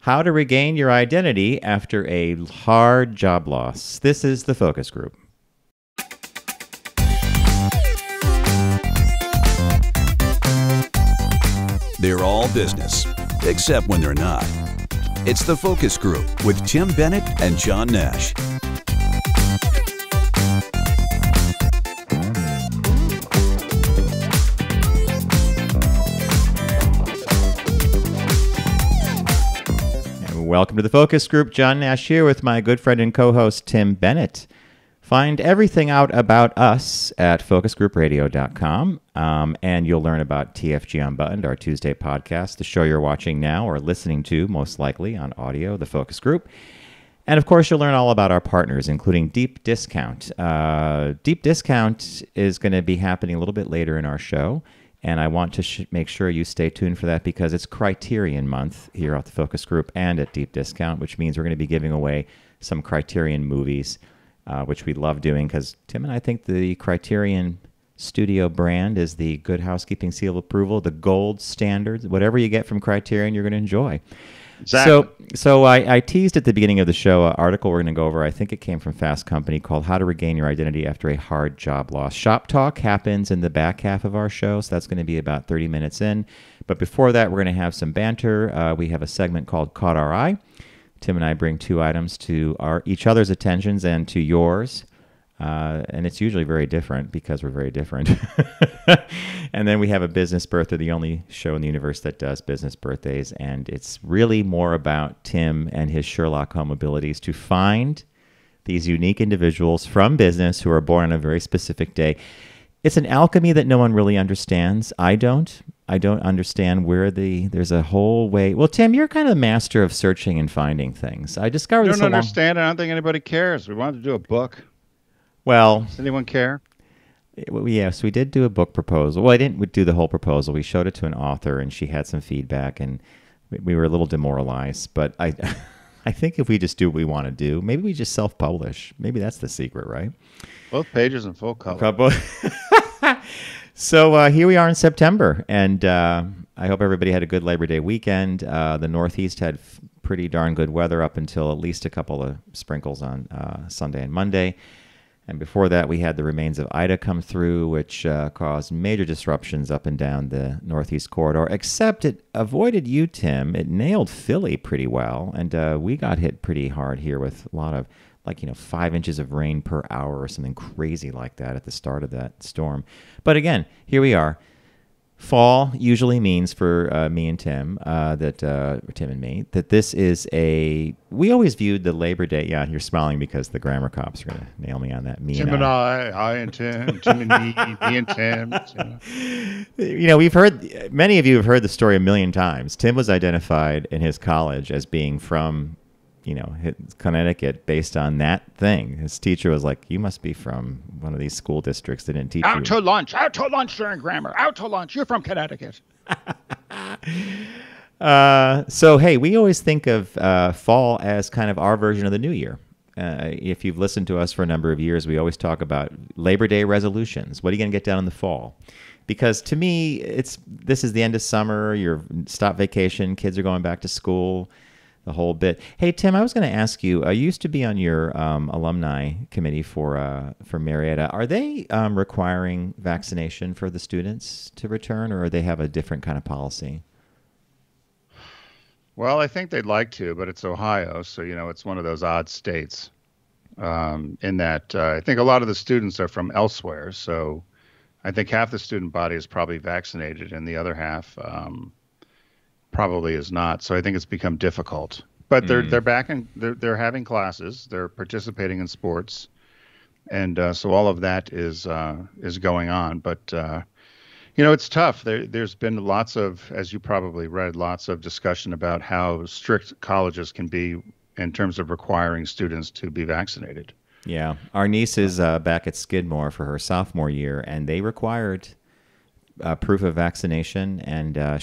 How to regain your identity after a hard job loss. This is the focus group. They're all business, except when they're not. It's the focus group with Tim Bennett and John Nash. Welcome to the focus group. John Nash here with my good friend and co-host Tim Bennett. Find everything out about us at focusgroupradio.com, and you'll learn about TFG Unbuttoned, our Tuesday podcast, the show you're watching now or listening to, most likely on audio, the focus group. And of course, you'll learn all about our partners, including Deep Discount. Deep Discount is going to be happening a little bit later in our show. And I want to make sure you stay tuned for that because it's Criterion Month here at the Focus Group and at Deep Discount, which means we're going to be giving away some Criterion movies, which we love doing because Tim and I think the Criterion Studio brand is the Good Housekeeping seal of approval, the gold standard. Whatever you get from Criterion, you're going to enjoy. Exactly. So I teased at the beginning of the show an article we're going to go over. I think it came from Fast Company called How to Regain Your Identity After a Hard Job Loss. Shop talk happens in the back half of our show, so that's going to be about 30 minutes in. But before that, we're going to have some banter. We have a segment called Caught Our Eye. Tim and I bring two items to each other's attentions and to yours. And it's usually very different because we're very different. And then we have a business birthday, the only show in the universe that does business birthdays. And it's really more about Tim and his Sherlock Holmes abilities to find these unique individuals from business who are born on a very specific day. It's an alchemy that no one really understands. I don't understand where there's a whole way. Well, Tim, you're kind of the master of searching and finding things. I discovered this. I don't understand. I don't think anybody cares. We wanted to do a book. Well, does anyone care? Yes, we did do a book proposal. Well, I didn't do the whole proposal. We showed it to an author, and she had some feedback, and we were a little demoralized. But I think if we just do what we want to do, maybe we just self-publish. Maybe that's the secret, right? Both pages in full color. So here we are in September, and I hope everybody had a good Labor Day weekend. The Northeast had pretty darn good weather up until at least a couple of sprinkles on Sunday and Monday. And before that, we had the remains of Ida come through, which caused major disruptions up and down the Northeast corridor, except it avoided you, Tim. It nailed Philly pretty well, and we got hit pretty hard here with a lot of, 5 inches of rain per hour or something crazy like that at the start of that storm. But again, here we are. Fall usually means for me and Tim, Tim and me, that this is we always viewed the Labor Day. Yeah, you're smiling because the grammar cops are going to nail me on that. Tim and I and Tim, Tim and me and Tim. We've heard, many of you have heard the story a million times. Tim was identified in his college as being from, Connecticut based on that thing. His teacher was like, you must be from one of these school districts that didn't teach you. Out to lunch during grammar. Out to lunch. You're from Connecticut. So, hey, we always think of fall as kind of our version of the new year. If you've listened to us for a number of years, we always talk about Labor Day resolutions. What are you going to get done in the fall? Because to me, this is the end of summer. You're stop vacation. Kids are going back to school. The whole bit. Hey, Tim, I was going to ask you, I used to be on your alumni committee for Marietta. Are they requiring vaccination for the students to return, or they have a different kind of policy? Well, I think they'd like to, but it's Ohio, so, it's one of those odd states in that I think a lot of the students are from elsewhere. So I think half the student body is probably vaccinated and the other half probably is not. So I think it's become difficult. But they're back and they're having classes. They're participating in sports, and so all of that is going on. But it's tough. There's been lots of, as you probably read, lots of discussion about how strict colleges can be in terms of requiring students to be vaccinated. Yeah, our niece is back at Skidmore for her sophomore year, and they required proof of vaccination, and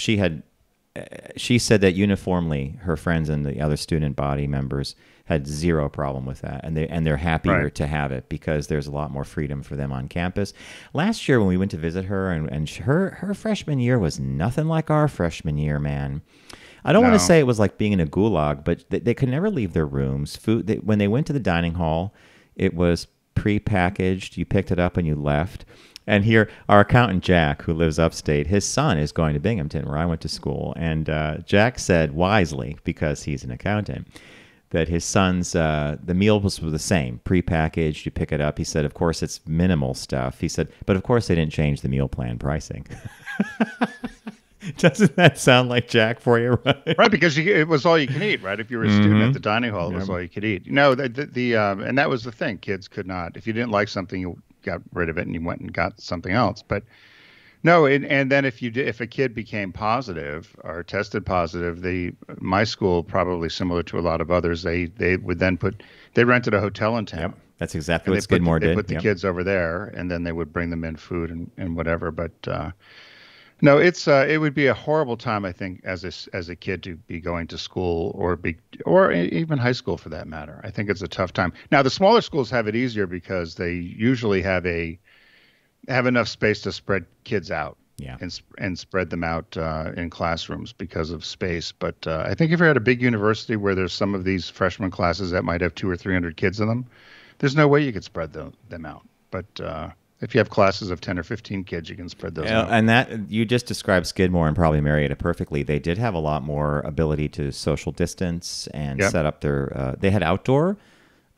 she said that uniformly her friends and the other student body members had zero problem with that, and they're happier to have it because there's a lot more freedom for them on campus. Last year when we went to visit her, and her freshman year was nothing like our freshman year, man. I don't want to No. say it was like being in a gulag, but they could never leave their rooms. When they went to the dining hall, it was pre-packaged. You picked it up and you left. And here, our accountant, Jack, who lives upstate, his son is going to Binghamton, where I went to school. And Jack said wisely, because he's an accountant, that his son's, the meals were the same, pre-packaged, you pick it up. He said, of course, it's minimal stuff. He said, but of course, they didn't change the meal plan pricing. Doesn't that sound like Jack for you, right? Right, because it was all you can eat, right? If you were a student at the dining hall, it was all you could eat. No, and that was the thing. Kids could not. If you didn't like something, you got rid of it and you went and got something else. But no, and then if a kid became positive or tested positive, my school, probably similar to a lot of others, they would then they rented a hotel in town. Yep. That's exactly what Skidmore did. They put the kids over there, and then they would bring them in food and whatever. But no, it would be a horrible time, I think, as a kid to be going to school or even high school for that matter. I think it's a tough time. Now, the smaller schools have it easier because they usually have enough space to spread kids out, and spread them out in classrooms because of space. But I think if you're at a big university where there's some of these freshman classes that might have 200 or 300 kids in them, there's no way you could spread them out. But if you have classes of 10 or 15 kids, you can spread those out. And that you just described Skidmore and probably Marietta perfectly. They did have a lot more ability to social distance and set up their. They had outdoor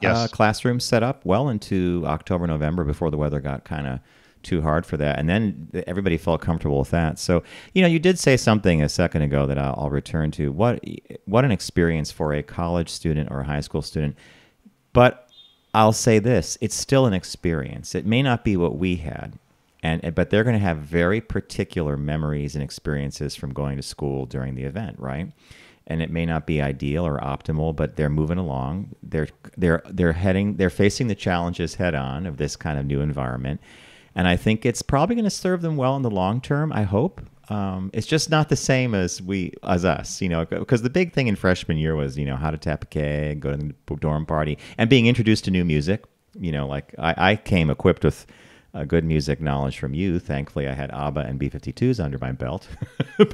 classrooms set up well into October, November before the weather got kind of too hard for that, and then everybody felt comfortable with that. So you did say something a second ago that I'll return to. What an experience for a college student or a high school student, but I'll say this, it's still an experience. It may not be what we had, but they're going to have very particular memories and experiences from going to school during the event, right? And it may not be ideal or optimal, but they're moving along. They're facing the challenges head on of this kind of new environment. And I think it's probably going to serve them well in the long term, I hope. It's just not the same as us, because the big thing in freshman year was, how to tap a keg, go to the dorm party, and being introduced to new music. Like I came equipped with good music knowledge from you. Thankfully, I had ABBA and B-52s under my belt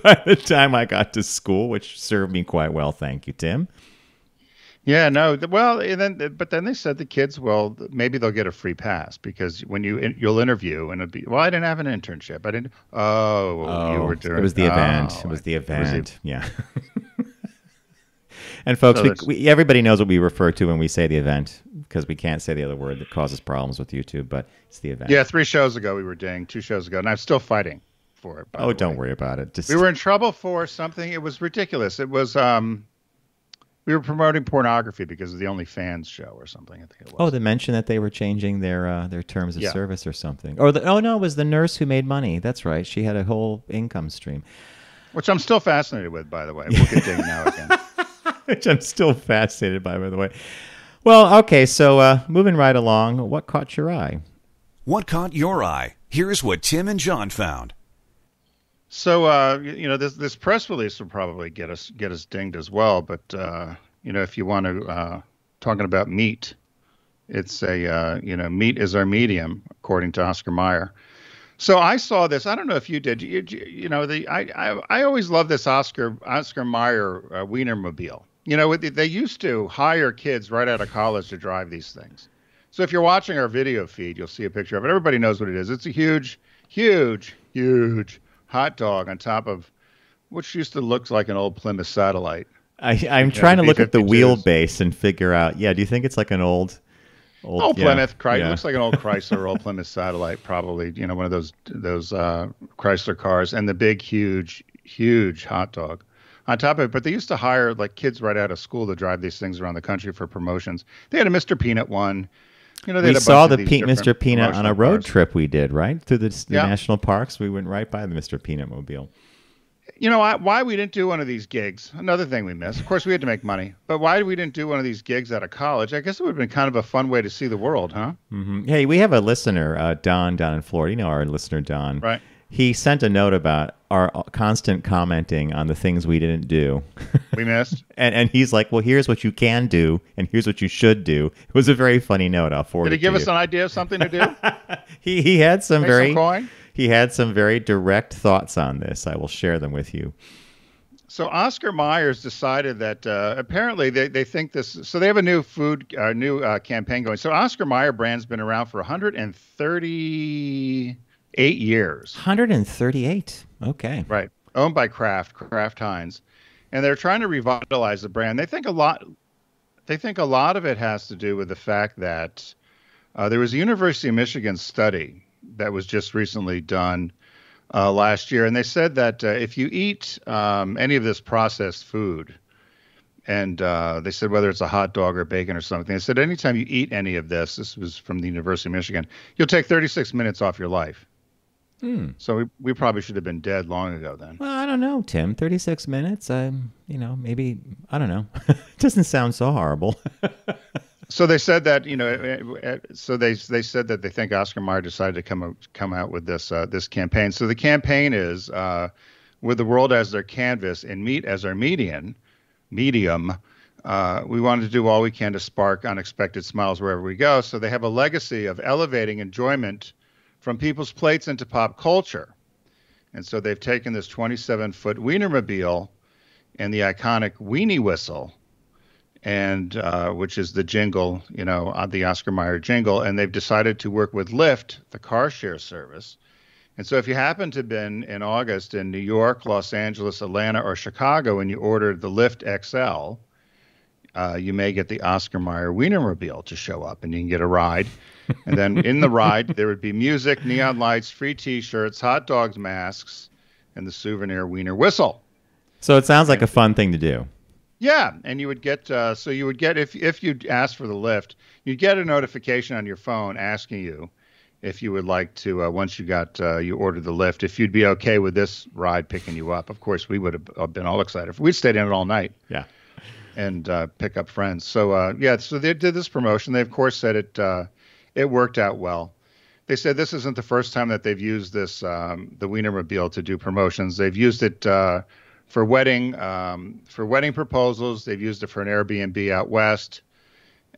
by the time I got to school, which served me quite well. Thank you, Tim. Yeah, no. Well, but then they said the kids, well, maybe they'll get a free pass because when you'll interview and it'll be, well, I didn't have an internship. I didn't. You were doing. It was the event. It was the event. Yeah. And folks, everybody knows what we refer to when we say the event because we can't say the other word that causes problems with YouTube, but it's the event. Yeah, 3 shows ago we were dinged, 2 shows ago, and I'm still fighting for it. Oh, don't worry about it. We were in trouble for something. It was ridiculous. It was we were promoting pornography because of the OnlyFans show or something. I think it was. Oh, they mentioned that they were changing their terms of service or something. Or no, it was the nurse who made money. That's right. She had a whole income stream, which I'm still fascinated with, by the way. We'll get dinged now again. Which I'm still fascinated by the way. Well, okay, so moving right along, what caught your eye? What caught your eye? Here's what Tim and John found. So, this press release will probably get us dinged as well. But, if you want to, talking about meat, it's meat is our medium, according to Oscar Mayer. So I saw this. I don't know if you did. I always love this Oscar Mayer Wienermobile. They used to hire kids right out of college to drive these things. So if you're watching our video feed, you'll see a picture of it. Everybody knows what it is. It's a huge, huge, huge hot dog on top of which used to look like an old Plymouth Satellite. I'm trying to look at the wheelbase and figure out. Yeah, do you think it's like an old Plymouth? It looks like an old Chrysler, old Plymouth Satellite, probably. One of those Chrysler cars, and the big, huge, huge hot dog on top of it. But they used to hire kids right out of school to drive these things around the country for promotions. They had a Mr. Peanut one. We saw the Mr. Peanut on a road trip we did, right? Through the national parks. We went right by the Mr. Peanut mobile. Why we didn't do one of these gigs, another thing we missed. Of course, we had to make money. But why we didn't do one of these gigs out of college? I guess it would have been kind of a fun way to see the world, huh? Mm-hmm. Hey, we have a listener, Don, down in Florida. Our listener, Don. Right. He sent a note about our constant commenting on the things we didn't do. We missed. and he's like, well, here's what you can do, and here's what you should do. It was a very funny note. I'll forward it to you. Did he give us an idea of something to do? He had some Make some coin? He had some very direct thoughts on this. I will share them with you. So Oscar Myers decided that apparently they think this. So they have a new campaign going. So Oscar Mayer brand's been around for 138 years, 138. Okay. right? Owned by Kraft Heinz, and they're trying to revitalize the brand. They think a lot. They think a lot of it has to do with the fact that there was a University of Michigan study that was just recently done last year, and they said that if you eat any of this processed food, and they said whether it's a hot dog or bacon or something, they said anytime you eat any of this was from the University of Michigan, you'll take 36 minutes off your life. So we probably should have been dead long ago then. Well, I don't know, Tim. 36 minutes. Maybe I don't know. It doesn't sound so horrible. So they said that they said that they think Oscar Mayer decided to come out with this campaign. So the campaign is with the world as their canvas and meat as our medium. We wanted to do all we can to spark unexpected smiles wherever we go. So they have a legacy of elevating enjoyment from people's plates into pop culture. And so they've taken this 27-foot Wienermobile and the iconic weenie whistle, and which is the jingle, the Oscar Mayer jingle, and they've decided to work with Lyft, the car share service. And so if you happen to have been in August in New York, Los Angeles, Atlanta, or Chicago, and you ordered the Lyft XL, you may get the Oscar Mayer Wienermobile to show up, and you can get a ride. And then in the ride, there would be music, neon lights, free T-shirts, hot dogs, masks, and the souvenir wiener whistle. So it sounds like a fun thing to do. Yeah, and you would get if you asked for the lift, you'd get a notification on your phone asking you if you would like to once you ordered the lift, if you'd be okay with this ride picking you up. Of course, we would have been all excited. We'd stayed in it all night. Yeah. And pick up friends. So so they did this promotion. They of course said it worked out well. They said this isn't the first time that they've used this the Wienermobile to do promotions. They've used it for wedding proposals. They've used it for an Airbnb out west,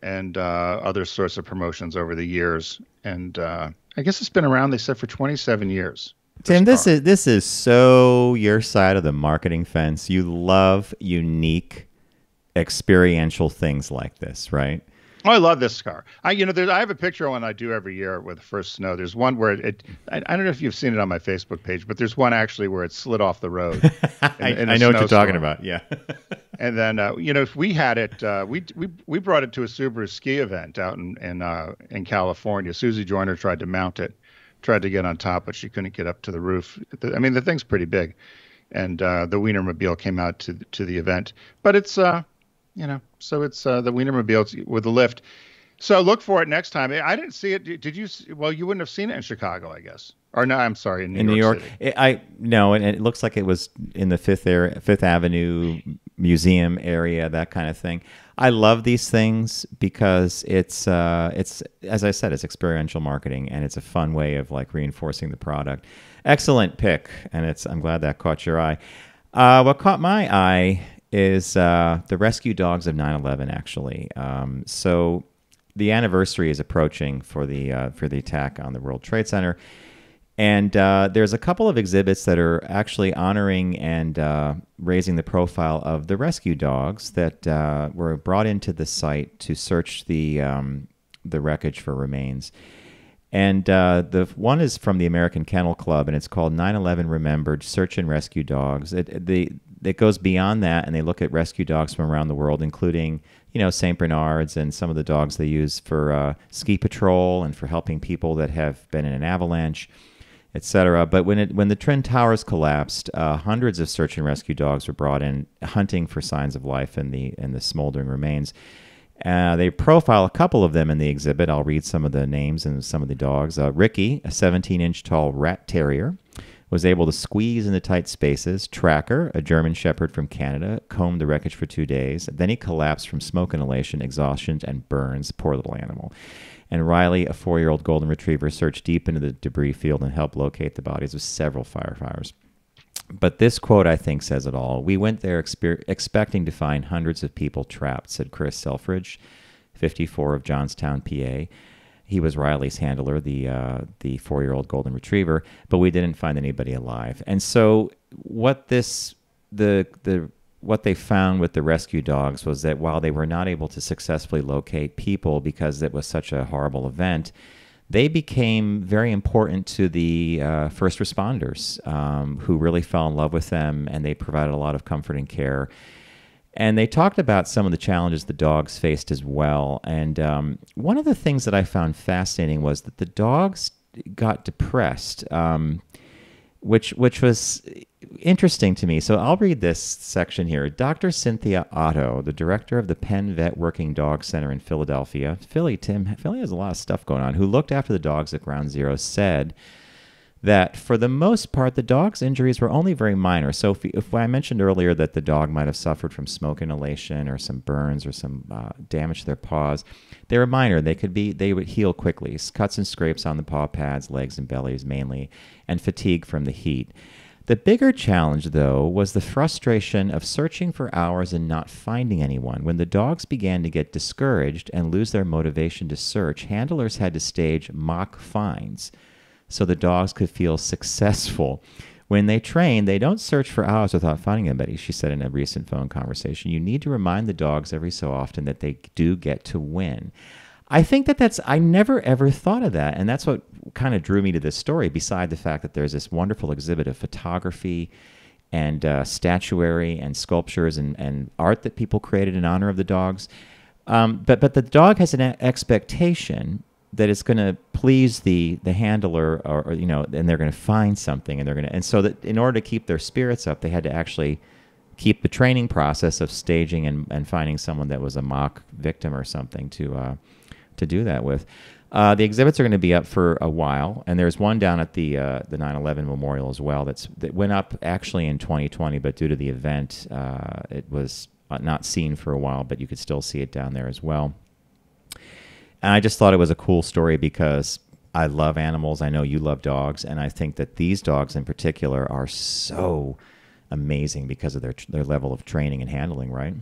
and other sorts of promotions over the years. And I guess it's been around, they said, for 27 years. Tim, this is so your side of the marketing fence. You love unique, experiential things like this, right? Oh, I love this car. I have a picture one I do every year with the first snow. There's one where I don't know if you've seen it on my Facebook page, but there's one actually where it slid off the road. I know what you're talking about. Yeah. And then if we had it, we brought it to a Subaru ski event out in California. Susie Joyner tried to mount it, tried to get on top, but she couldn't get up to the roof. The thing's pretty big, and the Wienermobile came out to the event. But it's so it's the Wienermobile with the lift. So look for it next time. I didn't see it. Did you? Well, you wouldn't have seen it in Chicago, I guess. Or no, I'm sorry, in New York City. And it looks like it was in the Fifth Avenue Museum area, that kind of thing. I love these things because it's as I said, it's experiential marketing, and it's a fun way of like reinforcing the product. Excellent pick, and I'm glad that caught your eye. What caught my eye is the rescue dogs of 9/11. Actually, so the anniversary is approaching for the attack on the World Trade Center, and there's a couple of exhibits that are actually honoring and raising the profile of the rescue dogs that were brought into the site to search the wreckage for remains. And the one is from the American Kennel Club, and it's called 9/11 Remembered: Search and Rescue Dogs. It goes beyond that, and they look at rescue dogs from around the world, including, St. Bernards and some of the dogs they use for ski patrol and for helping people that have been in an avalanche, etc. But when the Twin Towers collapsed, hundreds of search and rescue dogs were brought in, hunting for signs of life in the smoldering remains. They profile a couple of them in the exhibit. I'll read some of the names and some of the dogs. Ricky, a 17-inch tall rat terrier, was able to squeeze into tight spaces. Tracker, a German shepherd from Canada, combed the wreckage for 2 days. Then he collapsed from smoke inhalation, exhaustion, and burns. Poor little animal. And Riley, a 4-year-old golden retriever, searched deep into the debris field and helped locate the bodies of several firefighters. But this quote, I think, says it all. "We went there expecting to find hundreds of people trapped," said Chris Selfridge, 54, of Johnstown, PA. He was Riley's handler, the 4-year-old golden retriever, but we didn't find anybody alive. And so what this the what they found with the rescue dogs was that while they were not able to successfully locate people because it was such a horrible event, they became very important to the first responders who really fell in love with them, and they provided a lot of comfort and care. And they talked about some of the challenges the dogs faced as well. And one of the things that I found fascinating was that the dogs got depressed, which was interesting to me. So I'll read this section here. Dr. Cynthia Otto, the director of the Penn Vet Working Dog Center in Philadelphia, Philly has a lot of stuff going on, who looked after the dogs at Ground Zero, said that for the most part, the dog's injuries were only very minor. So if I mentioned earlier that the dog might have suffered from smoke inhalation or some burns or some damage to their paws, they were minor. They would heal quickly. Cuts and scrapes on the paw pads, legs and bellies mainly, and fatigue from the heat. The bigger challenge, though, was the frustration of searching for hours and not finding anyone. When the dogs began to get discouraged and lose their motivation to search, handlers had to stage mock finds so the dogs could feel successful. When they train, they don't search for hours without finding anybody, she said in a recent phone conversation. You need to remind the dogs every so often that they do get to win. I think I never ever thought of that. And that's what kind of drew me to this story, beside the fact that there's this wonderful exhibit of photography and statuary and sculptures and art that people created in honor of the dogs. But the dog has an expectation that it's going to please the handler, or and they're going to find something, and so that in order to keep their spirits up, they had to actually keep the training process of staging and finding someone that was a mock victim or something to do that with. The exhibits are going to be up for a while, and there's one down at the 9/11 Memorial as well that went up actually in 2020, but due to the event, it was not seen for a while, but you could still see it down there as well. And I just thought it was a cool story because I love animals. I know you love dogs, and I think that these dogs in particular are so amazing because of their level of training and handling, right?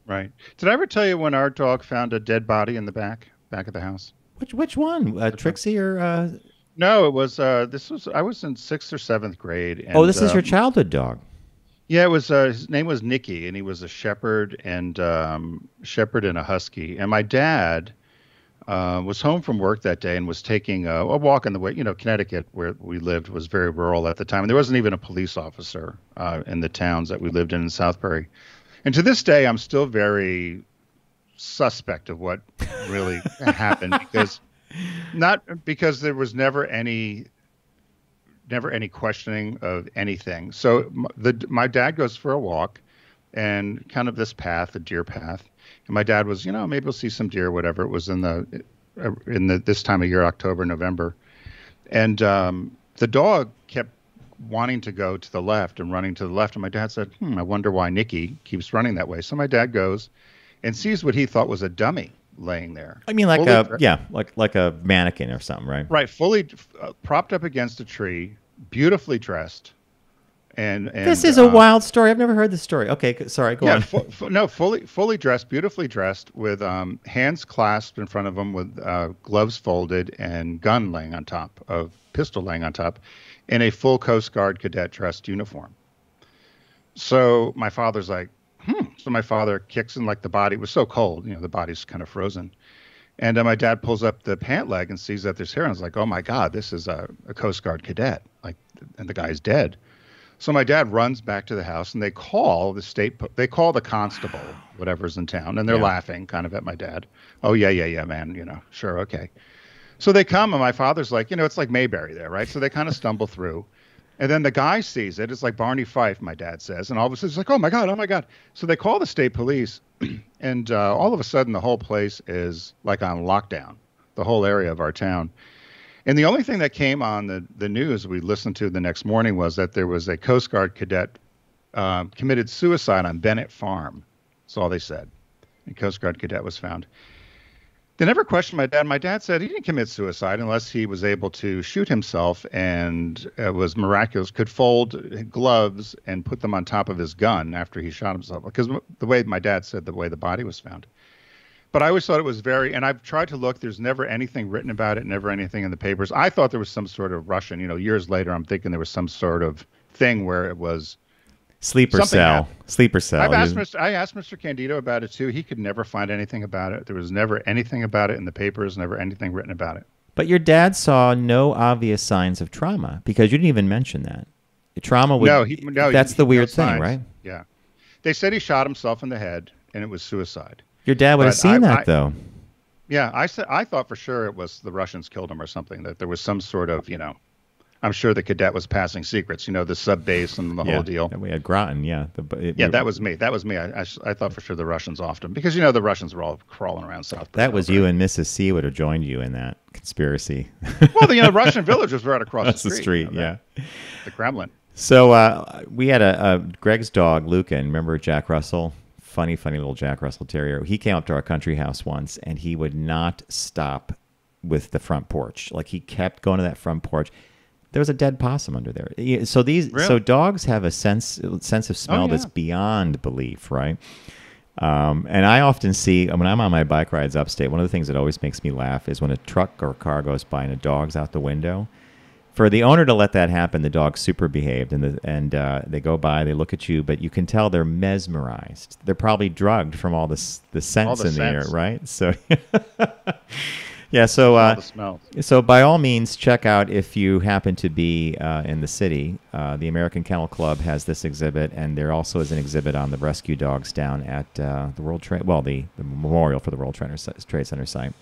Right. Did I ever tell you when our dog found a dead body in the back of the house? Which one? Trixie or? No, it was. I was in 6th or 7th grade. And, this is your childhood dog. Yeah, it was. His name was Nicky, and he was a shepherd and a husky. And my dad was home from work that day and was taking a walk in the way. Connecticut, where we lived, was very rural at the time, and there wasn't even a police officer in the towns that we lived in Southbury. And to this day, I'm still very suspect of what really happened, because there was never any questioning of anything. So my dad goes for a walk, and kind of this path, a deer path. And my dad was, maybe we'll see some deer, whatever. It was in this time of year, October, November. And the dog kept wanting to go to the left and running to the left. And my dad said, I wonder why Nicky keeps running that way. So my dad goes and sees what he thought was a dummy laying there. I mean, like a mannequin or something, right? Right. Fully propped up against a tree, beautifully dressed. And this is a wild story. I've never heard this story. Okay, sorry, go on. Fully dressed, beautifully dressed, with hands clasped in front of him, with gloves folded, and pistol laying on top, in a full Coast Guard cadet dressed uniform. So my father's like, So my father kicks in, like the body was so cold, the body's kind of frozen. And my dad pulls up the pant leg and sees that there's hair, and is like, oh my God, this is a Coast Guard cadet, and the guy's dead. So my dad runs back to the house, and they call the constable, whatever's in town, and they're laughing kind of at my dad. Oh, yeah, man, sure, okay. So they come, and my father's like, it's like Mayberry there, right? So they kind of stumble through. And then the guy sees it. It's like Barney Fife, my dad says. And all of a sudden, it's like, oh, my God. So they call the state police, and all of a sudden, the whole place is like on lockdown, the whole area of our town. And the only thing that came on the news we listened to the next morning was that there was a Coast Guard cadet committed suicide on Bennett Farm. That's all they said. A Coast Guard cadet was found. They never questioned my dad. My dad said he didn't commit suicide unless he was able to shoot himself and was miraculous, could fold gloves and put them on top of his gun after he shot himself. Because the way my dad said, the way the body was found. But I always thought it was and I've tried to look, there's never anything written about it, never anything in the papers. I thought there was some sort of Russian, years later, I'm thinking there was some sort of thing where it was Sleeper Something cell. happened. Sleeper cell. I asked Mr. Candido about it too. He could never find anything about it. There was never anything about it in the papers, never anything written about it. But your dad saw no obvious signs of trauma because you didn't even mention that. Trauma would. No, that's the weird no thing, signs. right? Yeah. They said he shot himself in the head and it was suicide. Your dad would have But seen that, though. Yeah, I thought for sure it was the Russians killed him or something, that there was some sort of, I'm sure the cadet was passing secrets, the sub base and the whole deal. We had Groton, yeah. That was me. I thought for sure the Russians offed him because, the Russians were all crawling around South. That was you and Mrs. C would have joined you in that conspiracy. Well, the Russian villagers were right across the street. Yeah. The Kremlin. So we had a Greg's dog, Lucan. Remember Jack Russell? Funny little Jack Russell Terrier. He came up to our country house once, and he would not stop with the front porch. Like, he kept going to that front porch. There was a dead possum under there. So dogs have a sense of smell that's beyond belief, right? And I often see, when I'm on my bike rides upstate, one of the things that always makes me laugh is when a truck or a car goes by and a dog's out the window. For the owner to let that happen, the dog's super behaved, and they go by, they look at you, but you can tell they're mesmerized. They're probably drugged from all the scents in the air, right? So, yeah. So by all means, check out if you happen to be in the city. The American Kennel Club has this exhibit, and there also is an exhibit on the rescue dogs down at the memorial for the World Trade Center site.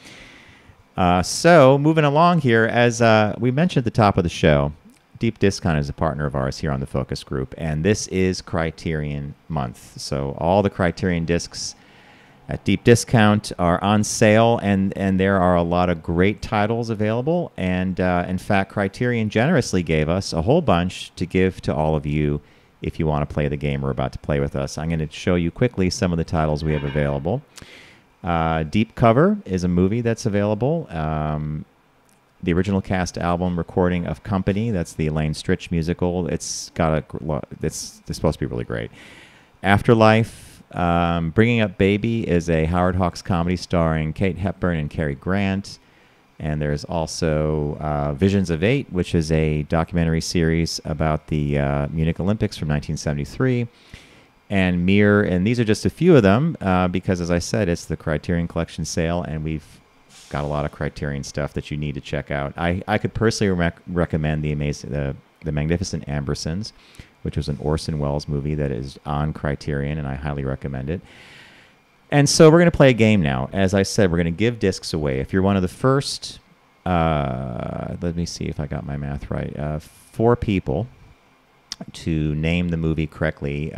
So moving along here, as we mentioned at the top of the show, Deep Discount is a partner of ours here on the Focus Group, and this is Criterion Month. So all the Criterion discs at Deep Discount are on sale, and there are a lot of great titles available. And in fact, Criterion generously gave us a whole bunch to give to all of you if you want to play the game we're about to play with us. I'm going to show you quickly some of the titles we have available. Deep Cover is a movie that's available. The original cast album recording of Company, that's the Elaine Stritch musical. It's supposed to be really great. Afterlife, Bringing Up Baby is a Howard Hawks comedy starring Kate Hepburn and Cary Grant. And there's also Visions of Eight, which is a documentary series about the Munich Olympics from 1973. And Mir, and these are just a few of them because, as I said, it's the Criterion Collection sale, and we've got a lot of Criterion stuff that you need to check out. I could personally recommend the Magnificent Ambersons, which was an Orson Welles movie that is on Criterion, and I highly recommend it. And so we're going to play a game now. As I said, we're going to give discs away. If you're one of the first, let me see if I got my math right, 4 people to name the movie correctly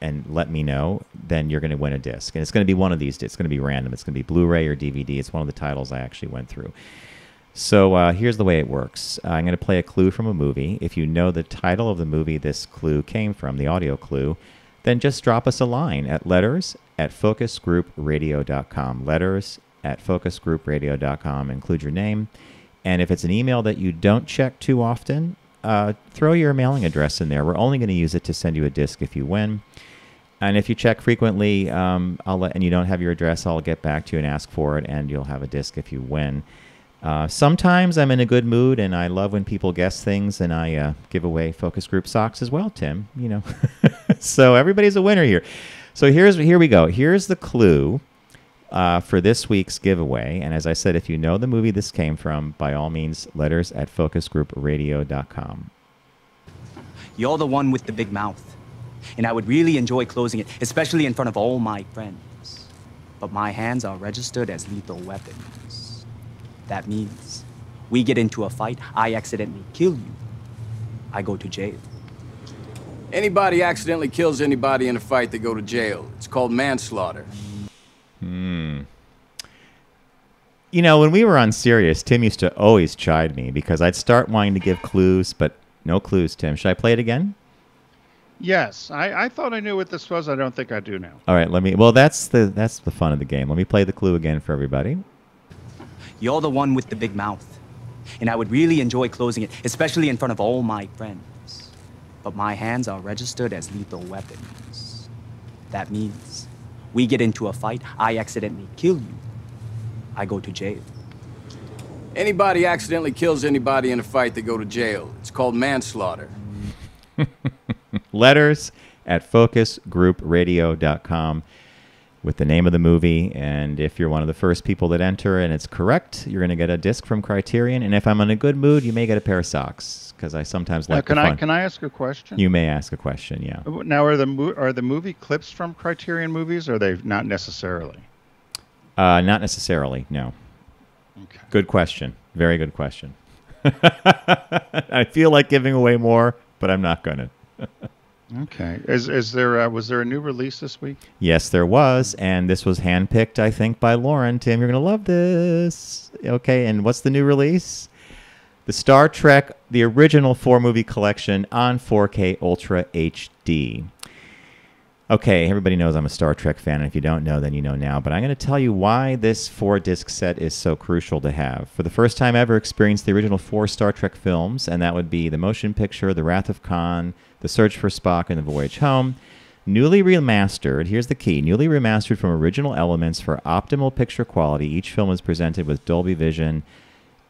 and let me know, then you're going to win a disc. And it's going to be one of these discs. It's going to be random. It's going to be Blu-ray or DVD. It's one of the titles I actually went through. So here's the way it works. I'm going to play a clue from a movie. If you know the title of the movie this clue came from, the audio clue, then just drop us a line at letters@focusgroupradio.com. Letters@focusgroupradio.com. Include your name. And if it's an email that you don't check too often, throw your mailing address in there. We're only going to use it to send you a disc if you win. And if you check frequently, and you don't have your address, I'll get back to you and ask for it, and you'll have a disc if you win. Sometimes I'm in a good mood, and I love when people guess things, and I give away focus group socks as well, Tim. So everybody's a winner here. So here we go. Here's the clue for this week's giveaway. And as I said, if you know the movie this came from, by all means, letters@focusgroupradio.com. You're the one with the big mouth. And I would really enjoy closing it, especially in front of all my friends. But my hands are registered as lethal weapons. That means we get into a fight, I accidentally kill you, I go to jail. Anybody accidentally kills anybody in a fight, they go to jail. It's called manslaughter. When we were on Sirius, Tim used to always chide me because I'd start wanting to give clues, but no clues, Tim. Should I play it again? Yes, I thought I knew what this was. I don't think I do now. All right, well, that's the fun of the game. Let me play the clue again for everybody. You're the one with the big mouth. And I would really enjoy closing it, especially in front of all my friends. But my hands are registered as lethal weapons. That means we get into a fight, I accidentally kill you, I go to jail. Anybody accidentally kills anybody in a fight, they go to jail. It's called manslaughter. Letters at focusgroupradio.com with the name of the movie. And if you're one of the first people that enter and it's correct, you're going to get a disc from Criterion. And if I'm in a good mood, you may get a pair of socks, because I sometimes like can I ask a question? You may ask a question, yeah. Now, are the movie clips from Criterion movies, or are they not necessarily? Not necessarily, no. Okay. Good question. Very good question. I feel like giving away more, but I'm not going to. Okay. Was there a new release this week? Yes, there was, and this was handpicked, I think, by Lauren. Tim, you're going to love this. Okay, and what's the new release? The Star Trek, the original 4-movie collection on 4K Ultra HD. Okay, everybody knows I'm a Star Trek fan, and if you don't know, then you know now. But I'm going to tell you why this 4-disc set is so crucial to have. For the first time ever, experience the original 4 Star Trek films, and that would be the motion picture, The Wrath of Khan, The Search for Spock, and The Voyage Home. Newly remastered, here's the key, newly remastered from original elements for optimal picture quality. Each film is presented with Dolby Vision,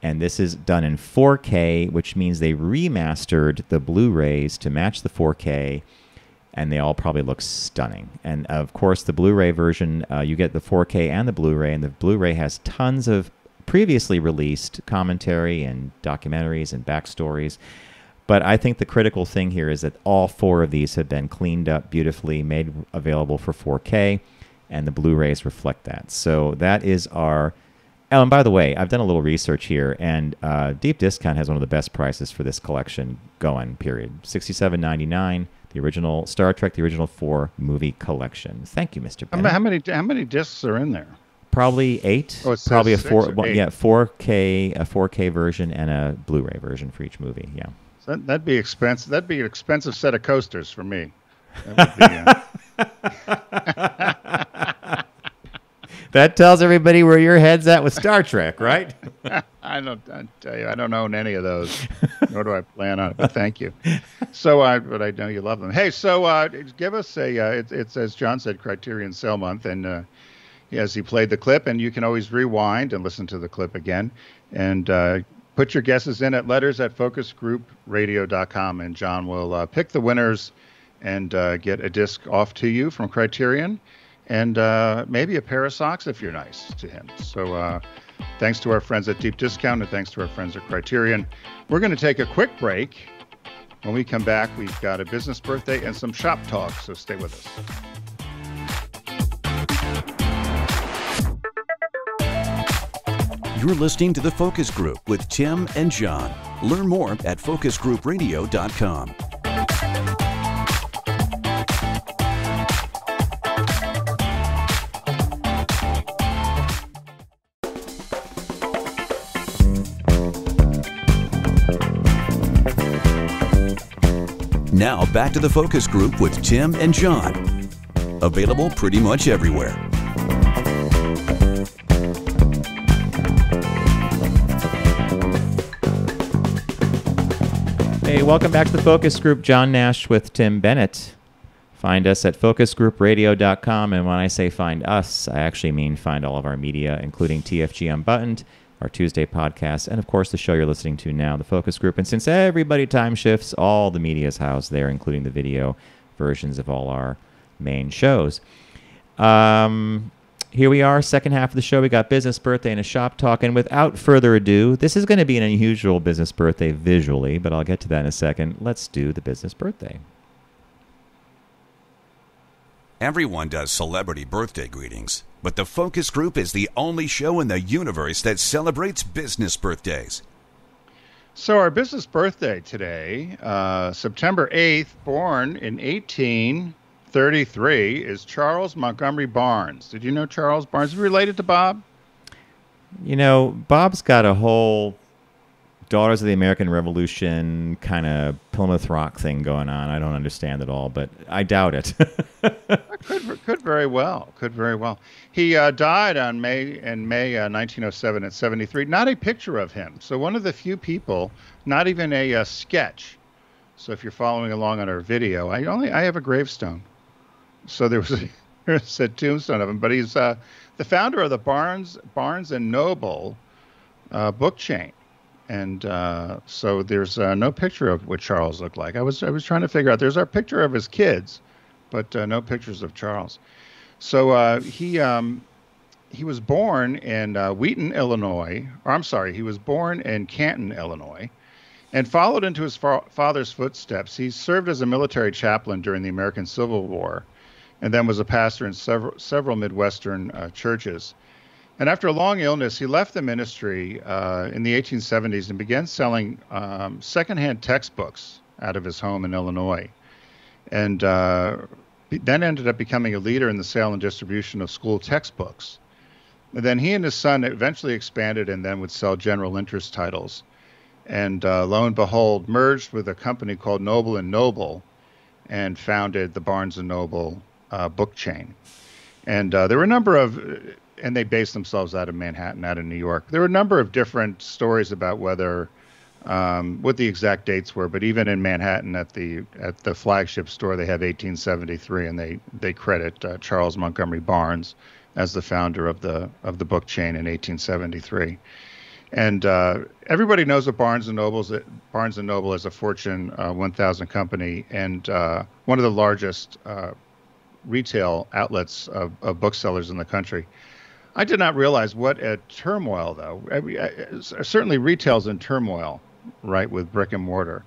and this is done in 4K, which means they remastered the Blu-rays to match the 4K, and they all probably look stunning. And, of course, the Blu-ray version, you get the 4K and the Blu-ray, and the Blu-ray has tons of previously released commentary and documentaries and backstories. But I think the critical thing here is that all 4 of these have been cleaned up beautifully, made available for 4K, and the Blu-rays reflect that. So that is our... Oh, and by the way, I've done a little research here, and Deep Discount has one of the best prices for this collection going, period. $67.99. The original Star Trek, the original 4-movie collection. Thank you, Mr. Bennett. How many discs are in there? Probably 8. Oh, it says probably a 6 4. or Well, 8. yeah, 4K version and a Blu-ray version for each movie. Yeah. So that'd be expensive. That'd be an expensive set of coasters for me. That would be, That tells everybody where your head's at with Star Trek, right? I tell you, I don't own any of those, nor do I plan on it. But thank you. But I know you love them. Hey, so give us it's as John said, Criterion Sale Month, and as he played the clip, and you can always rewind and listen to the clip again, and put your guesses in at letters@focusgroupradio.com, and John will pick the winners and get a disc off to you from Criterion. And maybe a pair of socks if you're nice to him. So thanks to our friends at Deep Discount, and thanks to our friends at Criterion. We're going to take a quick break. When we come back, we've got a business birthday and some shop talk, so stay with us. You're listening to The Focus Group with Tim and John. Learn more at focusgroupradio.com. Now back to The Focus Group with Tim and John. Available pretty much everywhere. Hey, welcome back to The Focus Group. John Nash with Tim Bennett. Find us at focusgroupradio.com. And when I say find us, I actually mean find all of our media, including TFG Unbuttoned, our Tuesday podcast, and of course the show you're listening to now, The Focus Group. And since everybody time shifts, all the media is housed there, including the video versions of all our main shows. Here we are, second half of the show. We got business birthday and a shop talk. And without further ado, this is going to be an unusual business birthday visually, but I'll get to that in a second. Let's do the business birthday. Everyone does celebrity birthday greetings, but the Focus Group is the only show in the universe that celebrates business birthdays. So our business birthday today, September 8th, born in 1833, is Charles Montgomery Barnes. Did you know Charles Barnes? Is he related to Bob? You know, Bob's got a whole Daughters of the American Revolution kind of Plymouth Rock thing going on. I don't understand it all, but I doubt it. Could very well. He died in May 1907 at 73. Not a picture of him. So one of the few people, not even a sketch. So if you're following along on our video, I have a gravestone. So there's a tombstone of him. But he's the founder of the Barnes and Noble book chain. And so there's no picture of what Charles looked like. I was trying to figure out. There's our picture of his kids, but no pictures of Charles. So he was born in Wheaton, Illinois. Or I'm sorry, he was born in Canton, Illinois, and followed into his father's footsteps. He served as a military chaplain during the American Civil War, and then was a pastor in several Midwestern churches. And after a long illness, he left the ministry in the 1870s and began selling secondhand textbooks out of his home in Illinois. And then ended up becoming a leader in the sale and distribution of school textbooks. And then he and his son eventually expanded and then would sell general interest titles. And lo and behold, merged with a company called Noble and Noble and founded the Barnes and Noble book chain. And there were a number of, and they based themselves out of Manhattan, out of New York. There were a number of different stories about whether, what the exact dates were, but even in Manhattan at the flagship store, they have 1873, and they credit Charles Montgomery Barnes as the founder of the book chain in 1873. And everybody knows what Barnes and Noble is a Fortune 1000 company and one of the largest retail outlets of booksellers in the country. I did not realize what a turmoil, though. Certainly retail's in turmoil, right, with brick and mortar.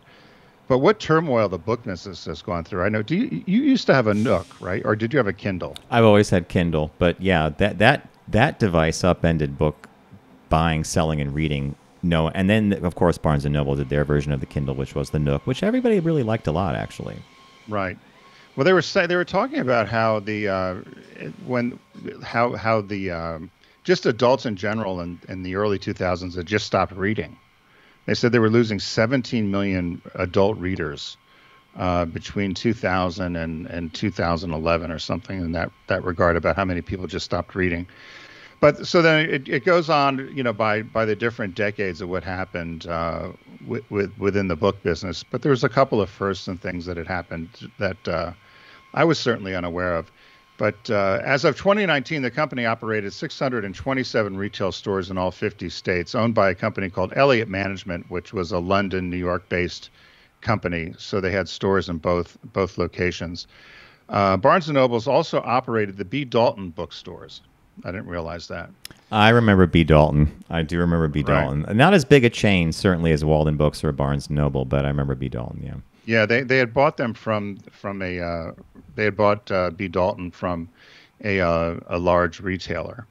But what turmoil the book business has gone through. I know, you used to have a Nook, right? Or did you have a Kindle? I've always had Kindle. But yeah, that device upended book buying, selling, and reading. No, and then, of course, Barnes & Noble did their version of the Kindle, which was the Nook, which everybody really liked a lot, actually. Right. Well, they were talking about how just adults in general in the early 2000s had just stopped reading. They said they were losing 17 million adult readers between 2000 and 2011 or something in that regard, about how many people just stopped reading. But so then it goes on, by the different decades of what happened within the book business. But there was a couple of firsts and things that had happened that I was certainly unaware of. But as of 2019, the company operated 627 retail stores in all 50 states, owned by a company called Elliott Management, which was a London, New York-based company. So they had stores in both locations. Barnes & Noble's also operated the B. Dalton bookstores. I didn't realize that. I remember B. Dalton. I do remember B. Dalton. Not as big a chain, certainly, as Walden Books or Barnes & Noble, but I remember B. Dalton, yeah. Yeah, they had bought them from they had bought B. Dalton from a large retailer.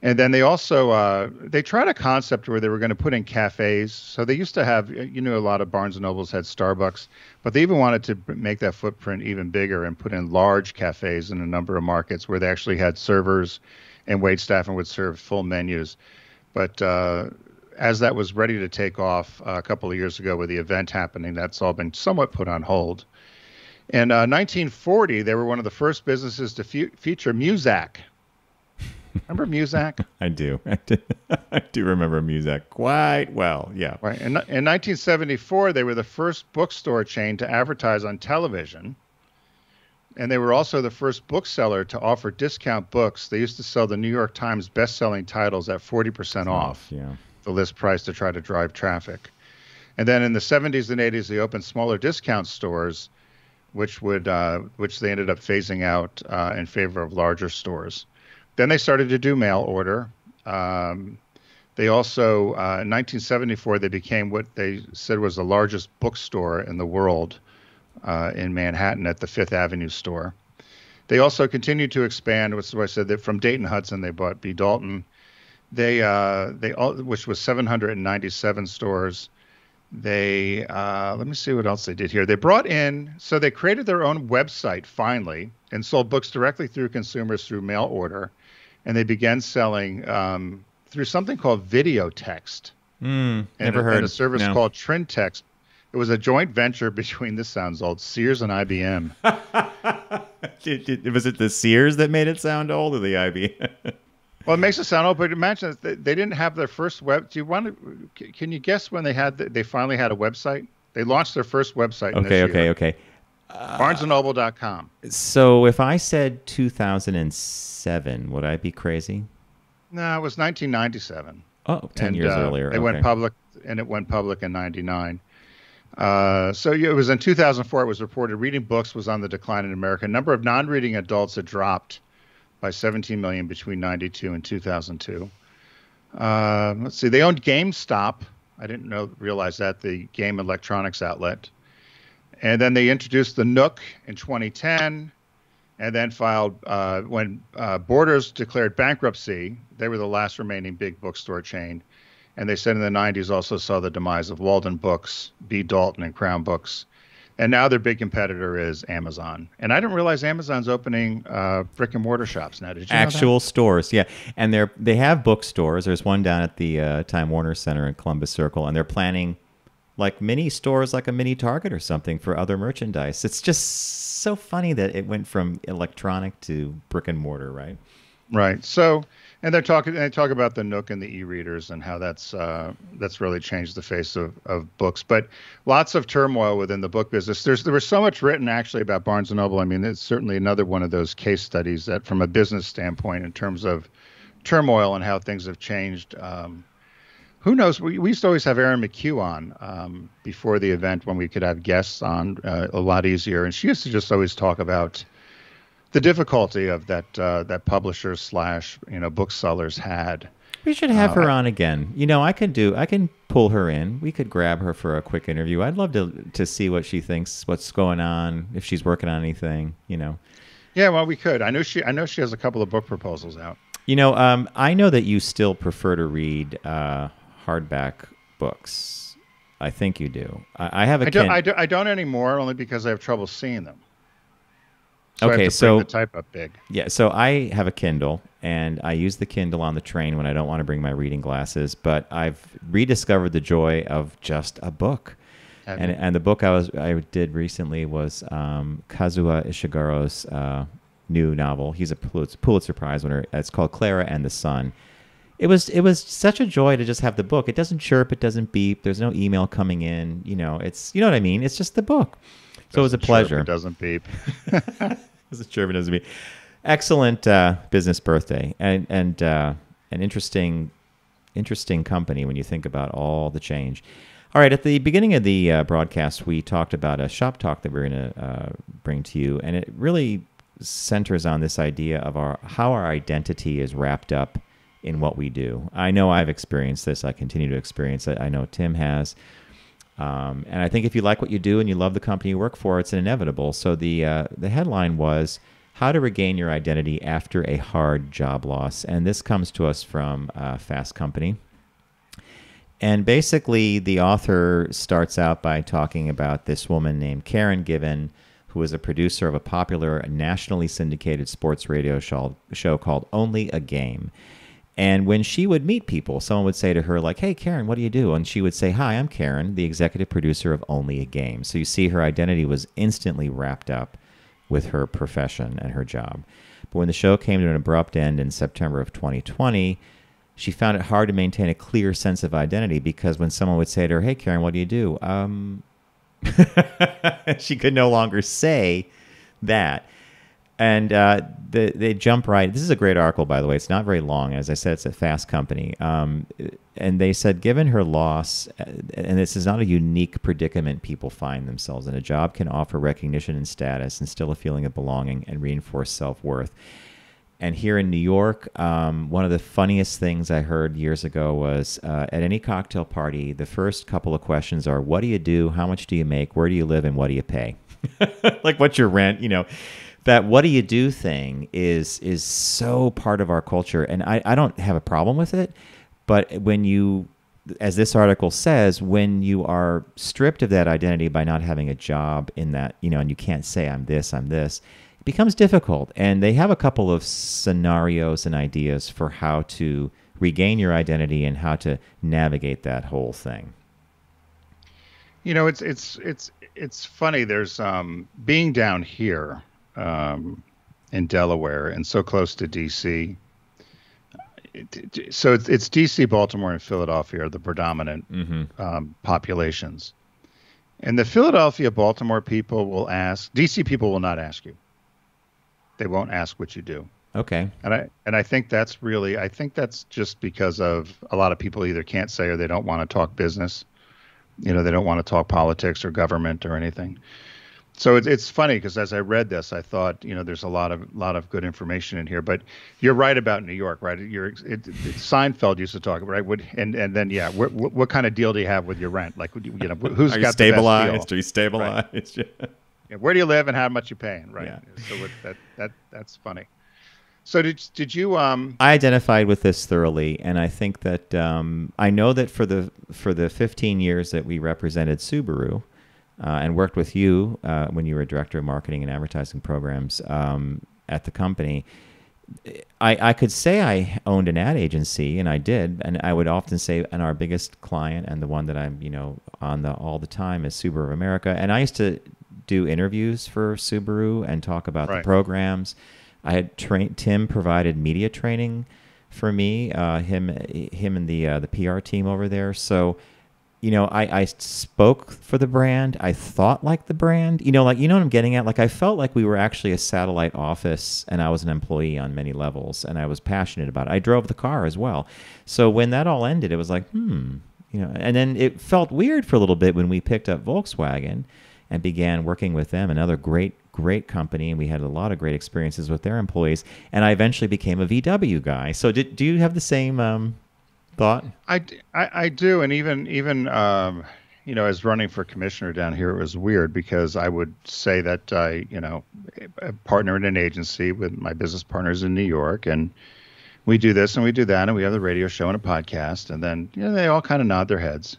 And then they also they tried a concept where they were going to put in cafes. So they used to have, a lot of Barnes & Nobles had Starbucks, but they even wanted to make that footprint even bigger and put in large cafes in a number of markets where they actually had servers and wait staff and would serve full menus. But as that was ready to take off a couple of years ago with the event happening, that's all been somewhat put on hold. In 1940, they were one of the first businesses to feature Muzak. Remember Muzak? I do. I do remember Muzak quite well, yeah. Right. In 1974, they were the first bookstore chain to advertise on television. And they were also the first bookseller to offer discount books. They used to sell the New York Times best-selling titles at 40% off the list price to try to drive traffic. And then in the 70s and 80s, they opened smaller discount stores, which they ended up phasing out in favor of larger stores. Then they started to do mail order. They also, in 1974, they became what they said was the largest bookstore in the world in Manhattan at the Fifth Avenue store. They also continued to expand, which is what I said, that from Dayton Hudson, they bought B. Dalton, which was 797 stores. Let me see what else they did here. They they created their own website finally and sold books directly through consumers through mail order. And they began selling through something called video text. Never heard. And a service called Trintext. It was a joint venture between, this sounds old, Sears and IBM. Was it the Sears that made it sound old, or the IBM? Well, it makes it sound old, but imagine they didn't have their first web. Can you guess when they finally had a website? They launched their first website. Okay. BarnesandNoble.com. So if I said 2007, would I be crazy? No, it was 1997. Oh, 10 years earlier. They went public, and it went public in 99. So yeah, it was in 2004. It was reported reading books was on the decline in America. Number of non-reading adults had dropped by 17 million between 92 and 2002. Let's see. They owned GameStop. I didn't realize that, the game electronics outlet. And then they introduced the Nook in 2010, and then filed when Borders declared bankruptcy. They were the last remaining big bookstore chain. And they said in the 90s also saw the demise of Walden Books, B. Dalton, and Crown Books. And now their big competitor is Amazon. And I didn't realize Amazon's opening brick and mortar shops now. Did you know Actual that? stores, yeah. And they have bookstores. There's one down at the Time Warner Center in Columbus Circle, and they're planning like mini stores, like a mini Target or something, for other merchandise. It's just so funny that it went from electronic to brick and mortar, right? Right. So, and they talk about the Nook and the e-readers and how that's really changed the face of books. But lots of turmoil within the book business. There was so much written actually about Barnes and Noble. I mean, it's certainly another one of those case studies that, from a business standpoint, in terms of turmoil and how things have changed. Who knows? We used to always have Erin McHugh on before the event when we could have guests on a lot easier, and she used to just always talk about the difficulty of that publishers / booksellers had. We should have her on again. I can pull her in. We could grab her for a quick interview. I'd love to see what she thinks, what's going on, if she's working on anything. Yeah, well, we could. I know she has a couple of book proposals out. I know that you still prefer to read hardback books. I think you do. I have a. I don't anymore, only because I have trouble seeing them. So okay, I have to bring the type up big. Yeah, so I have a Kindle, and I use the Kindle on the train when I don't want to bring my reading glasses. But I've rediscovered the joy of just a book, and the book I did recently was Kazuo Ishiguro's new novel. He's a Pulitzer Prize winner. It's called Clara and the Sun. It was such a joy to just have the book. It doesn't chirp, it doesn't beep. There's no email coming in. It's what I mean. It's just the book. So it was a pleasure. It doesn't beep. It's a chirp, it doesn't beep. Excellent business birthday, and an interesting company when you think about all the change. All right, at the beginning of the broadcast, we talked about a shop talk that we're going to bring to you, and it really centers on this idea of how our identity is wrapped up in what we do. I know I've experienced this. I continue to experience it. I know Tim has. And I think if you like what you do and you love the company you work for, it's inevitable. So the headline was How to Regain Your Identity After a Hard Job Loss. And this comes to us from Fast Company. And basically, the author starts out by talking about this woman named Karen Given, who is a producer of a popular nationally syndicated sports radio show called Only a Game. And when she would meet people, someone would say to her, like, "Hey, Karen, what do you do?" And she would say, "Hi, I'm Karen, the executive producer of Only a Game." So you see, her identity was instantly wrapped up with her profession and her job. But when the show came to an abrupt end in September of 2020, she found it hard to maintain a clear sense of identity, because when someone would say to her, "Hey, Karen, what do you do?" She could no longer say that. And they jump right. This is a great article, by the way. It's not very long. As I said, it's a Fast Company. And they said, given her loss, and this is not a unique predicament people find themselves in, a job can offer recognition and status, instill a feeling of belonging, and reinforce self-worth. And here in New York, one of the funniest things I heard years ago was at any cocktail party, the first couple of questions are, what do you do? How much do you make? Where do you live? And what do you pay? Like, what's your rent? That what do you do thing is so part of our culture. And I don't have a problem with it. But when you, as this article says, when you are stripped of that identity by not having a job in that, and you can't say I'm this, it becomes difficult. And they have a couple of scenarios and ideas for how to regain your identity and how to navigate that whole thing. It's funny. There's being down here in Delaware and so close to DC. So it's DC, Baltimore, and Philadelphia are the predominant populations. And the Philadelphia, Baltimore people will ask. DC people will not ask you. They won't ask what you do. Okay. And I think that's just because of a lot of people either can't say or they don't want to talk business, They don't want to talk politics or government or anything. So it's funny because as I read this, I thought, there's a lot of good information in here. But you're right about New York, right? Seinfeld used to talk about, right? And then yeah, what kind of deal do you have with your rent? Like, who's Are you got stabilized? the best deal? Are you stabilized? Right. Yeah, where do you live and how much you paying? Right. Yeah. So that's funny. So did you I identified with this thoroughly, and I think that I know that for the 15 years that we represented Subaru. And worked with you when you were director of marketing and advertising programs at the company. I could say I owned an ad agency, and I did. And I would often say, and our biggest client and the one that I'm, on all the time is Subaru of America. And I used to do interviews for Subaru and talk about the programs. I had Tim provided media training for me, him and the PR team over there. So. I spoke for the brand. I thought like the brand. What I'm getting at? Like, I felt like we were actually a satellite office, and I was an employee on many levels, and I was passionate about it. I drove the car as well. So when that all ended, it was like, and then it felt weird for a little bit when we picked up Volkswagen and began working with them, another great company, and we had a lot of great experiences with their employees. And I eventually became a VW guy. So do you have the same thought? I do, and even as running for commissioner down here, it was weird because I would say that I partner in an agency with my business partners in New York, and we do this and we do that, and we have the radio show and a podcast, and then they all kind of nod their heads,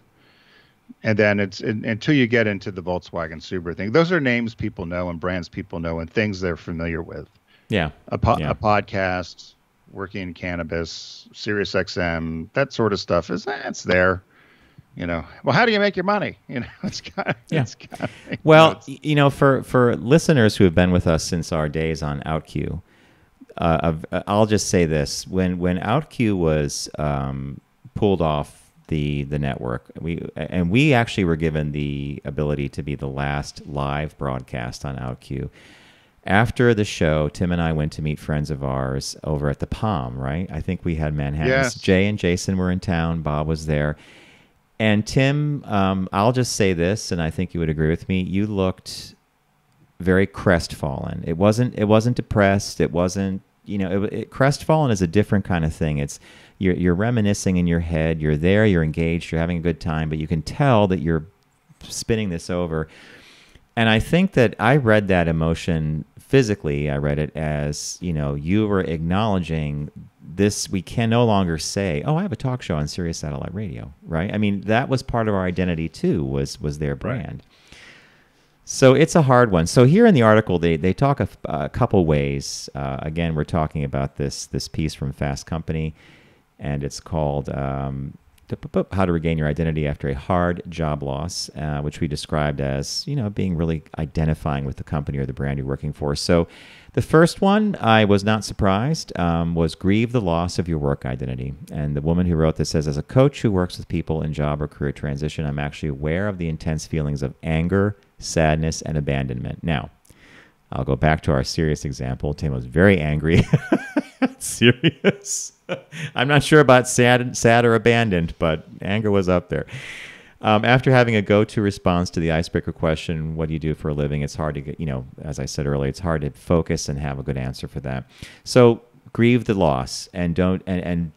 and then it's until you get into the Volkswagen Subaru thing. Those are names people know and brands people know and things they're familiar with. Yeah, a podcast. Working in cannabis, Sirius XM, that sort of stuff it's there. Well, how do you make your money? It's kind of well, for listeners who have been with us since our days on OutQ, I'll just say this: when OutQ was pulled off the network, we actually were given the ability to be the last live broadcast on OutQ. After the show, Tim and I went to meet friends of ours over at the Palm, right? I think we had Manhattan. Yes. Jay and Jason were in town. Bob was there. And Tim, I'll just say this, and I think you would agree with me. You looked very crestfallen. It wasn't depressed. It wasn't, crestfallen is a different kind of thing. It's you're reminiscing in your head. You're there. You're engaged. You're having a good time, but you can tell that you're spinning this over. And I think that I read that emotion physically. I read it as, you were acknowledging this. We can no longer say, oh, I have a talk show on Sirius Satellite Radio, right? I mean, that was part of our identity too, was their brand. Right. So it's a hard one. So here in the article, they talk a couple ways. Again, we're talking about this piece from Fast Company, and it's called How to Regain Your Identity After a Hard Job Loss, which we described as, being really identifying with the company or the brand you're working for. So the first one, I was not surprised, was grieve the loss of your work identity. And the woman who wrote this says, as a coach who works with people in job or career transition, I'm actually aware of the intense feelings of anger, sadness, and abandonment. Now, I'll go back to our serious example. Tim was very angry. Serious. I'm not sure about sad or abandoned, but anger was up there. After having a go-to response to the icebreaker question, what do you do for a living? It's hard to get, as I said earlier, it's hard to focus and have a good answer for that. So grieve the loss and and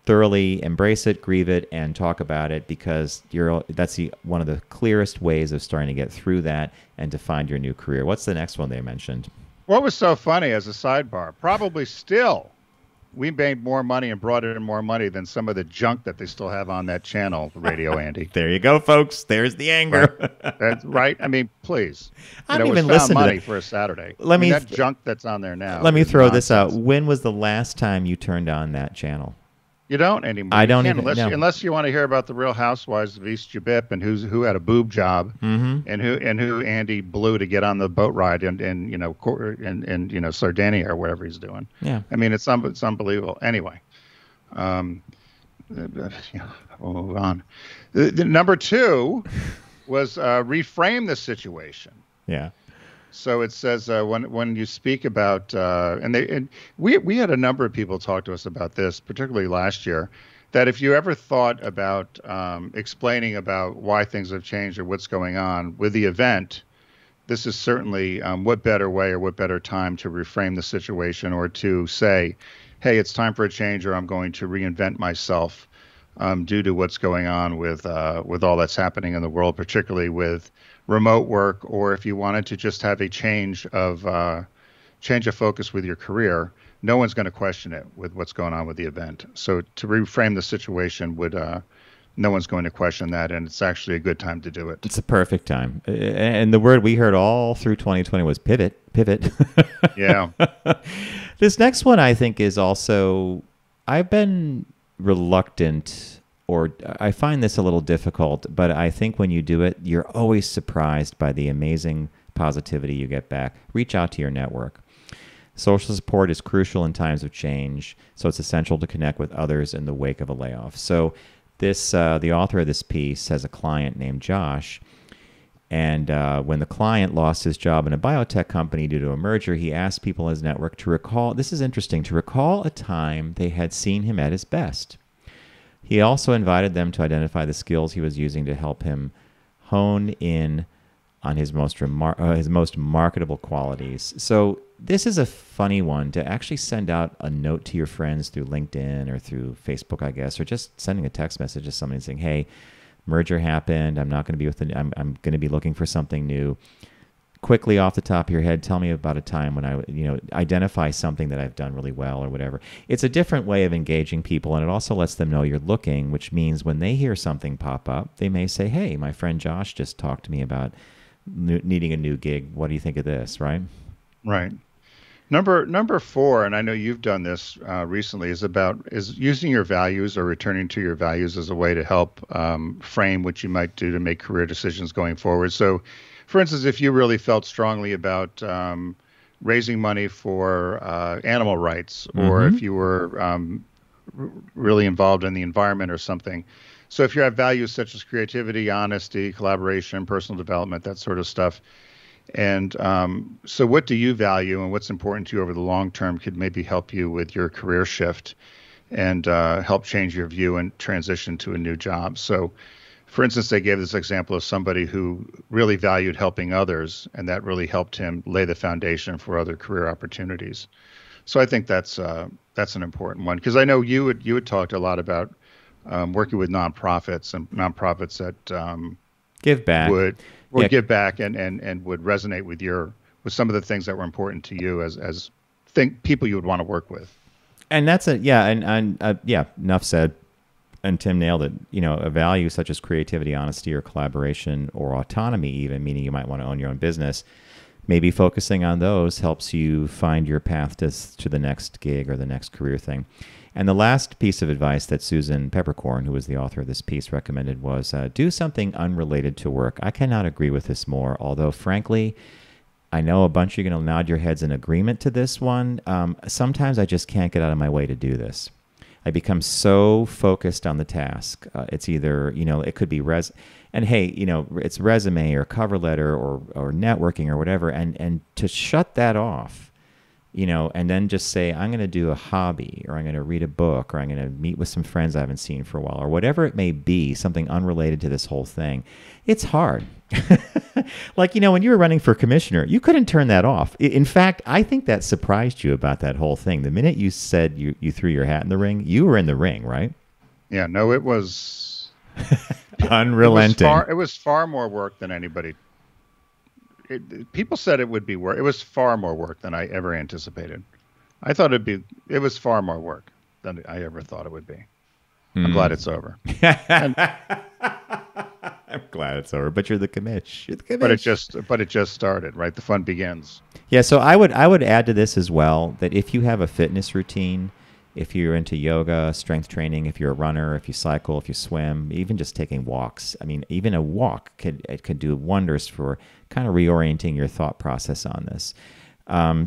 thoroughly embrace it, grieve it, and talk about it, because that's one of the clearest ways of starting to get through that and to find your new career. What's the next one they mentioned? What was so funny as a sidebar? Probably still, we made more money and brought in more money than some of the junk that they still have on that channel, Radio Andy. There you go, folks. There's the anger. Right. That's right. I mean, please. I don't even listen to money for a Saturday. That junk that's on there now. Let me throw this out. When was the last time you turned on that channel? You don't anymore. I don't even unless you want to hear about the Real Housewives of East Jabip and who had a boob job, and who Andy blew to get on the boat ride in Sardinia or whatever he's doing. Yeah, I mean it's unbelievable. Anyway, we'll move on. The number two was reframe the situation. Yeah. So it says when you speak about and we had a number of people talk to us about this, particularly last year, that if you ever thought about explaining about why things have changed or what's going on with the event, this is certainly what better way or what better time to reframe the situation or to say, hey, it's time for a change, or I'm going to reinvent myself due to what's going on with all that's happening in the world, particularly with remote work, or if you wanted to just have a change of focus with your career. No one's going to question it with what's going on with the event. So to reframe the situation would no one's going to question that, and it's actually a good time to do it. It's a perfect time. And the word we heard all through 2020 was pivot, pivot. Yeah. This next one I think is also, I've been reluctant, or I find this a little difficult, but I think when you do it, you're always surprised by the amazing positivity you get back. Reach out to your network. Social support is crucial in times of change, so it's essential to connect with others in the wake of a layoff. So this, the author of this piece has a client named Josh, and when the client lost his job in a biotech company due to a merger, he asked people in his network to recall, this is interesting, to recall a time they had seen him at his best. He also invited them to identify the skills he was using to help him hone in on his most marketable qualities. So this is a funny one, to actually send out a note to your friends through LinkedIn or through Facebook, I guess, or just sending a text message to somebody saying, hey, merger happened. I'm not going to be I'm going to be looking for something new. Quickly off the top of your head, tell me about a time when identify something that I've done really well or whatever. It's a different way of engaging people, and it also lets them know you're looking, which means when they hear something pop up, they may say, hey, my friend Josh just talked to me about needing a new gig. What do you think of this, right? Right. Number 4, and I know you've done this recently, is using your values or returning to your values as a way to help frame what you might do to make career decisions going forward. So, for instance, if you really felt strongly about raising money for animal rights, or if you were really involved in the environment or something. So if you have values such as creativity, honesty, collaboration, personal development, that sort of stuff. And so what do you value and what's important to you over the long term could maybe help you with your career shift and help change your view and transition to a new job. So, for instance, they gave this example of somebody who really valued helping others, and that really helped him lay the foundation for other career opportunities. So I think that's an important one, because I know you had talked a lot about working with nonprofits and nonprofits that give back. Would give back and would resonate with some of the things that were important to you as people you would want to work with. And that's enough said. And Tim nailed it. A value such as creativity, honesty, or collaboration, or autonomy, even, meaning you might want to own your own business. Maybe focusing on those helps you find your path to the next gig or the next career thing. And the last piece of advice that Susan Peppercorn, who was the author of this piece, recommended was do something unrelated to work. I cannot agree with this more, although frankly, I know a bunch of you are going to nod your heads in agreement to this one. Sometimes I just can't get out of my way to do this. I become so focused on the task. It's either, it could be and hey, it's resume or cover letter or networking or whatever. And to shut that off, and then just say, I'm going to do a hobby, or I'm going to read a book, or I'm going to meet with some friends I haven't seen for a while, or whatever it may be, something unrelated to this whole thing. It's hard. Like, when you were running for commissioner, you couldn't turn that off. In fact, I think that surprised you about that whole thing. The minute you said you threw your hat in the ring, you were in the ring, right? Yeah, no, it was unrelenting. It was far more work than anybody. People said it would be work. It was far more work than I ever anticipated. I thought it was far more work than I ever thought it would be. I'm glad it's over. I'm glad it's over, but you're the commish. But it just started, right? The fun begins. Yeah, so I would add to this as well that if you have a fitness routine, if you're into yoga, strength training, if you're a runner, if you cycle, if you swim, even just taking walks. I mean, even a walk could do wonders for kind of reorienting your thought process on this.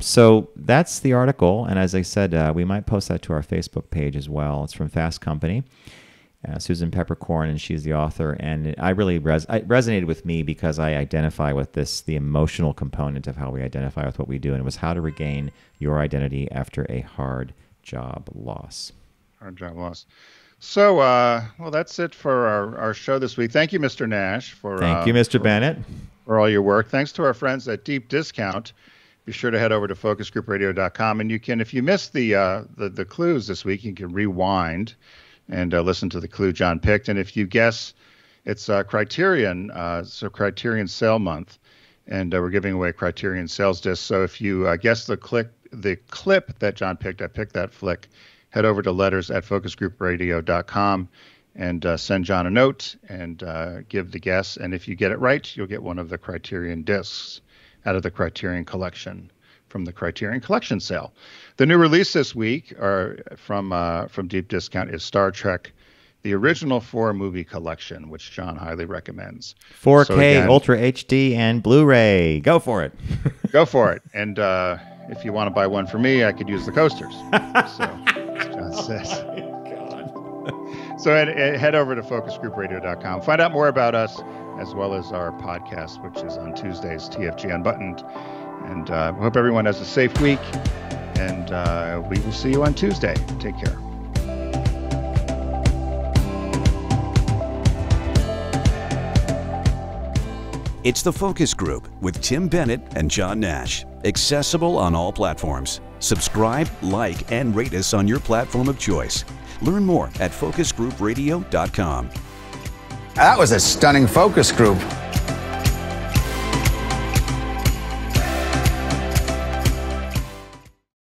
So that's the article, and as I said, we might post that to our Facebook page as well. It's from Fast Company. Susan Peppercorn, and she's the author, and it resonated with me because I identify with the emotional component of how we identify with what we do, and it was how to regain your identity after a hard job loss. Hard job loss. So, well, that's it for our show this week. Thank you, Mr. Nash, for Thank you, Mr. Bennett, for all your work. Thanks to our friends at Deep Discount. Be sure to head over to focusgroupradio.com, and you can, if you missed the clues this week, you can rewind and listen to the clue John picked. And if you guess, it's Criterion, so Criterion Sale Month, and we're giving away Criterion Sales Discs. So if you guess the clip that John picked, I picked that flick. Head over to letters@focusgroupradio.com and send John a note and give the guess. And if you get it right, you'll get one of the Criterion discs out of the Criterion Collection from the Criterion Collection sale. The new release this week from Deep Discount is Star Trek, the original 4-movie collection, which John highly recommends. 4K, so again, Ultra HD, and Blu-ray. Go for it. Go for it. And if you want to buy one for me, I could use the coasters. So, as John says. So head over to focusgroupradio.com. Find out more about us, as well as our podcast, which is on Tuesdays, TFG Unbuttoned. And we hope everyone has a safe week. And we will see you on Tuesday. Take care. It's The Focus Group with Tim Bennett and John Nash. Accessible on all platforms. Subscribe, like, and rate us on your platform of choice. Learn more at focusgroupradio.com. That was a stunning focus group.